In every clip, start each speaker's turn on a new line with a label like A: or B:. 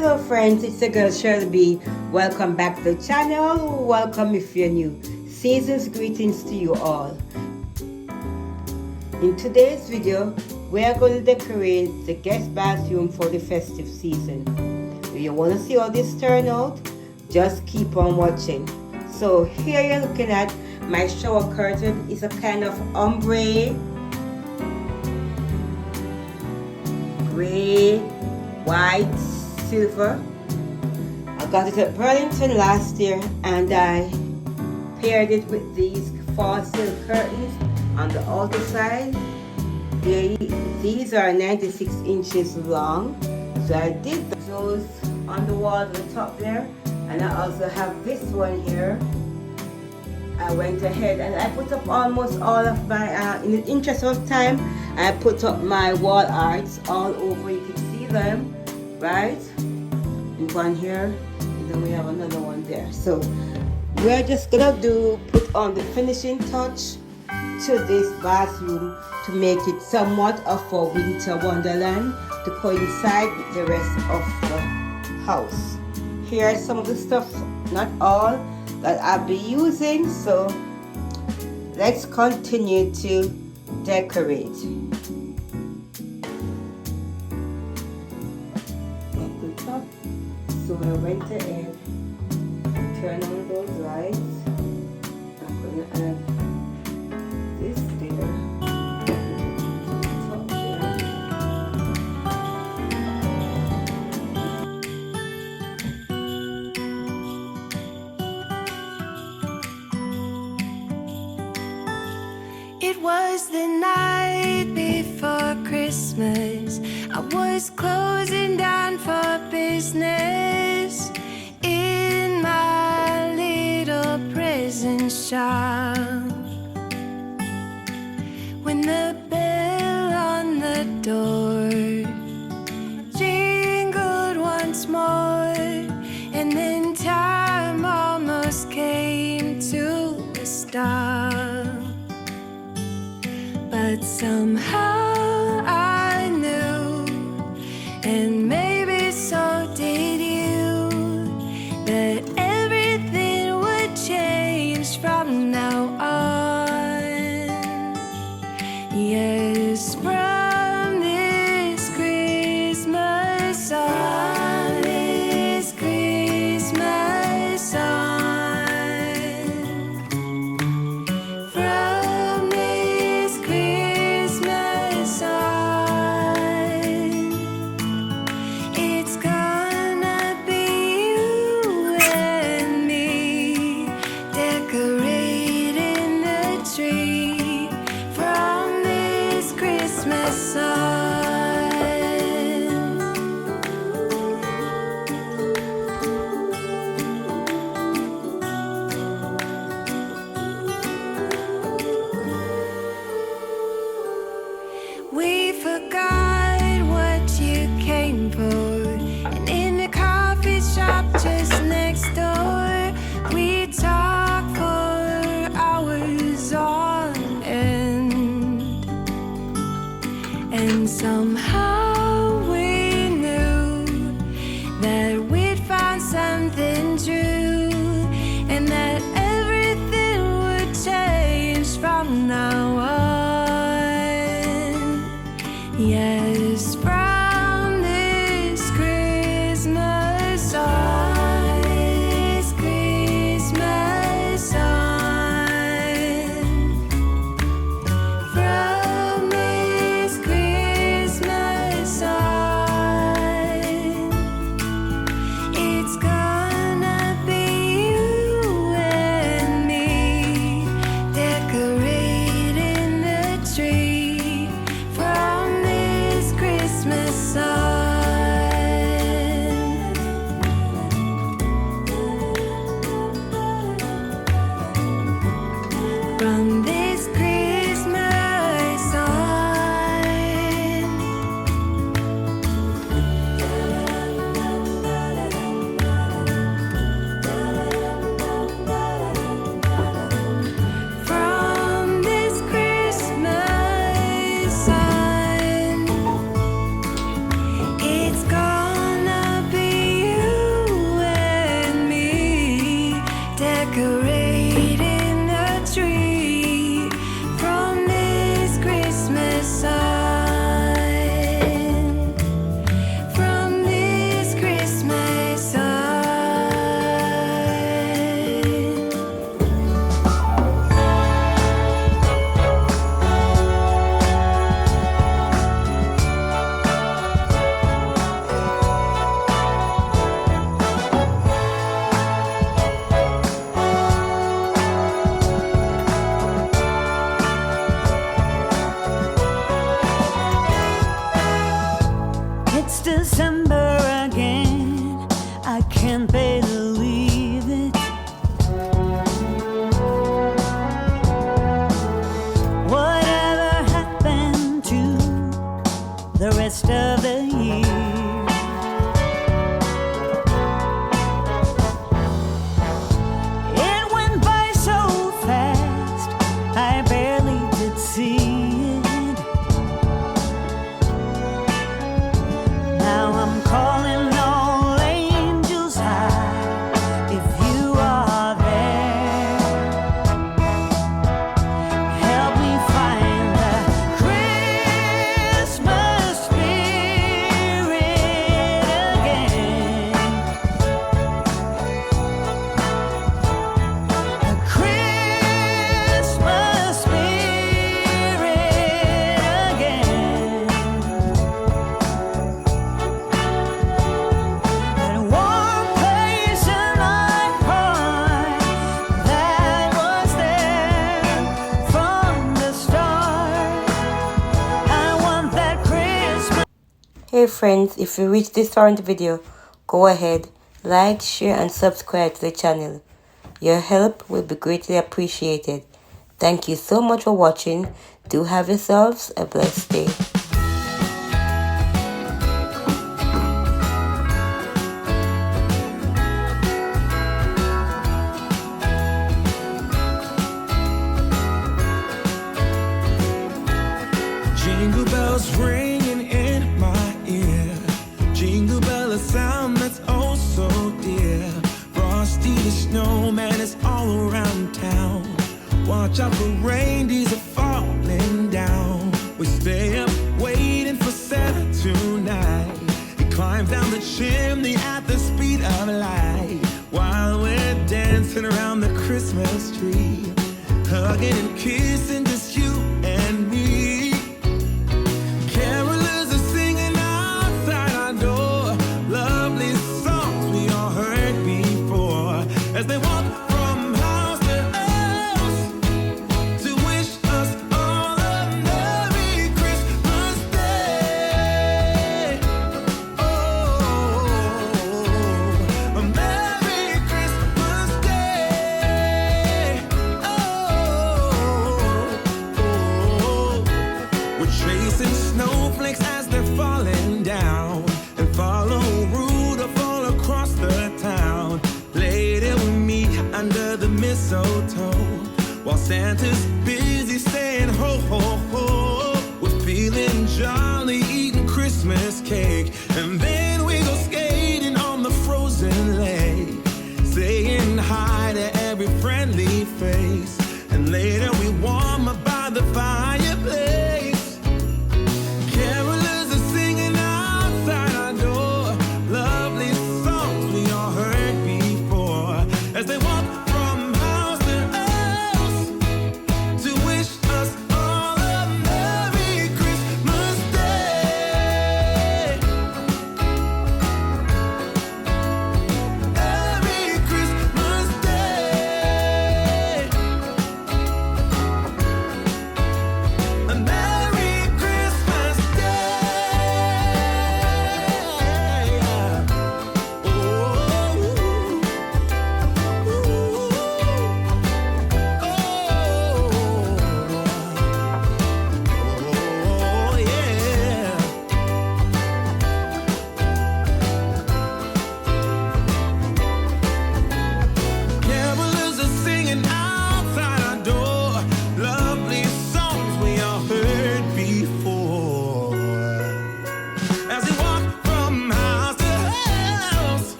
A: Hello friends, it's the girl Shirley B. Welcome back to the channel. Welcome if you're new. Season's greetings to you all. In today's video, we are going to decorate the guest bathroom for the festive season. If you want to see how this turn out, just keep on watching. So here you're looking at my shower curtain. It's a kind of ombre, gray, white, silver. I got it at Burlington last year and I paired it with these fall silk curtains on the outer side. These are 96 inches long, so I did those on the wall at the top there, and I also have this one here. I went ahead and I put up almost all of my, in the interest of time, I put up my wall arts all over. You can see them, right? And one here, and then we have another one there. So we're just gonna put on the finishing touch to this bathroom to make it somewhat of a winter wonderland to coincide with the rest of the house. Here are some of the stuff, not all, that I'll be using. So let's continue to decorate. Up the top. So I went ahead and turn on those lights. I'm gonna add this there. Top there.
B: It was the night before Christmas. I was closing down for business in my little present shop, when the bell on the door jingled once more, and then time almost came to a stop. But somehow I knew, and maybe so did you, that everything would change from now on. Yes, from this Christmas on, this Christmas on, from this Christmas on, it's gonna be you and me decorating the tree from this Christmas on. We forgot what you came for, and in the coffee shop just next door, we talked for hours on end, and somehow we knew that we'd found something true, and that everything would change from now on. Yes, from this Christmas on, this Christmas on, from this Christmas on, it's gonna be you and me decorating the tree from this decorating the tree from this Christmas side, from this Christmas side. It's December again, I can't believe it. Whatever happened to the rest of the year? It went by so fast, I barely did see it. Now I'm calling all angels high. If you are there, help me find the Christmas spirit again. The Christmas spirit again. That warm place in my heart that was there from the start. I want that Christmas.
A: Hey friends, if you reached this far in the video, go ahead, like, share and subscribe to the channel. Your help will be greatly appreciated. Thank you so much for watching. Do have yourselves a blessed day.
C: Jingle bells ringing in my ear. Jingle bell, a sound that's oh so dear. Frosty the snowman is all around town. Watch out for reindeers are falling down. We stay up waiting for Santa tonight. He climbs down the chimney at the speed of light, while we're dancing around the Christmas tree, hugging and kissing just you and me. Carolers are singing outside our door, lovely songs we all heard before, as they walk from house to house to wish us all a Merry Christmas Day. Oh, a Merry Christmas Day. Oh, we're chasing snowflakes as they're falling down, and follow Rudolph all across the town. Later we meet under the mistletoe, while Santa's busy saying ho ho ho. We're feeling jolly, eating Christmas cake, and then we go skating on the frozen lake, saying hi to every friendly face, and later we warm up by the fireplace. Carolers are singing outside our door, lovely songs we all heard before, as they walk from house to house to wish us all a Merry Christmas Day.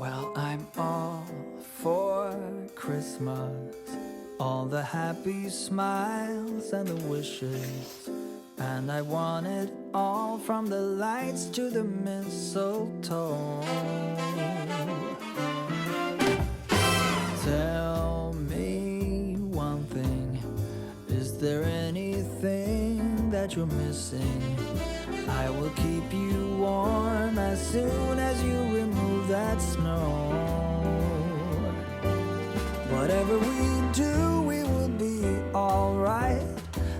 D: Well, I'm all for Christmas, all the happy smiles and the wishes, and I want it all from the lights to the mistletoe. Tell me one thing, is there anything that you're missing? I will keep you warm as soon as you remove that snow. Whatever we do, we will be alright.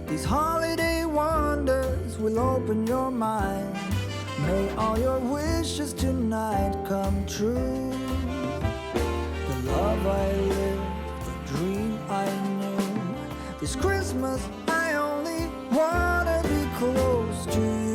D: These holiday wonders will open your mind. May all your wishes tonight come true. The love I lived, the dream I knew. This Christmas I only wanna be close to you.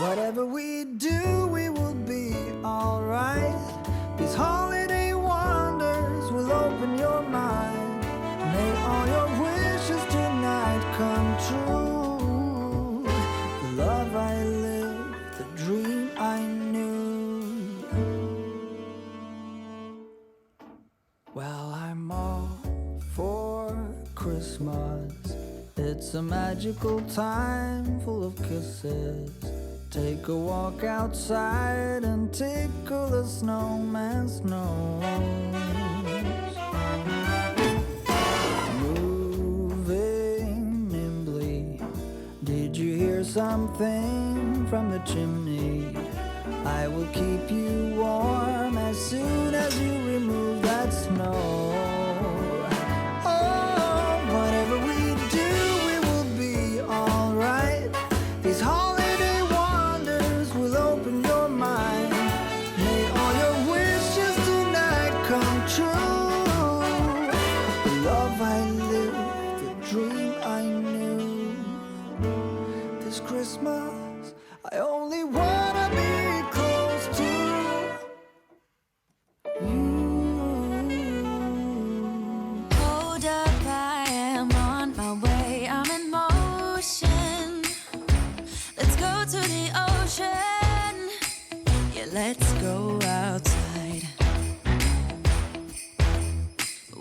D: Whatever we do, we will be alright. These holiday wonders will open your mind. May all your wishes tonight come true. The love I lived, the dream I knew. Well, I'm all for Christmas. It's a magical time full of kisses. Take a walk outside and tickle the snowman's nose. Moving nimbly, did you hear something from the chimney? I will keep you warm as soon as you remove that snow. Oh, whatever we do, we will be alright. These holiday wonders will open your mind. May all your wishes tonight come true. The love I lived, the dream I knew. This Christmas I only wanna be close to you.
B: Hold up, I am on my way, I'm in motion. Let's go to the ocean, yeah, let's go outside.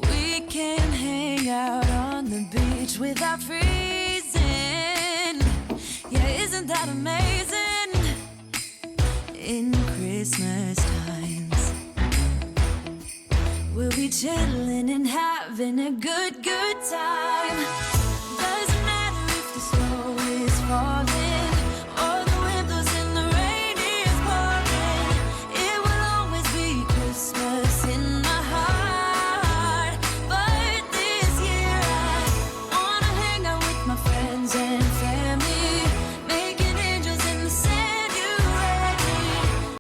B: We can hang out on the beach without freezing. Yeah, isn't that amazing? In Christmas times, we'll be chilling and having a good time.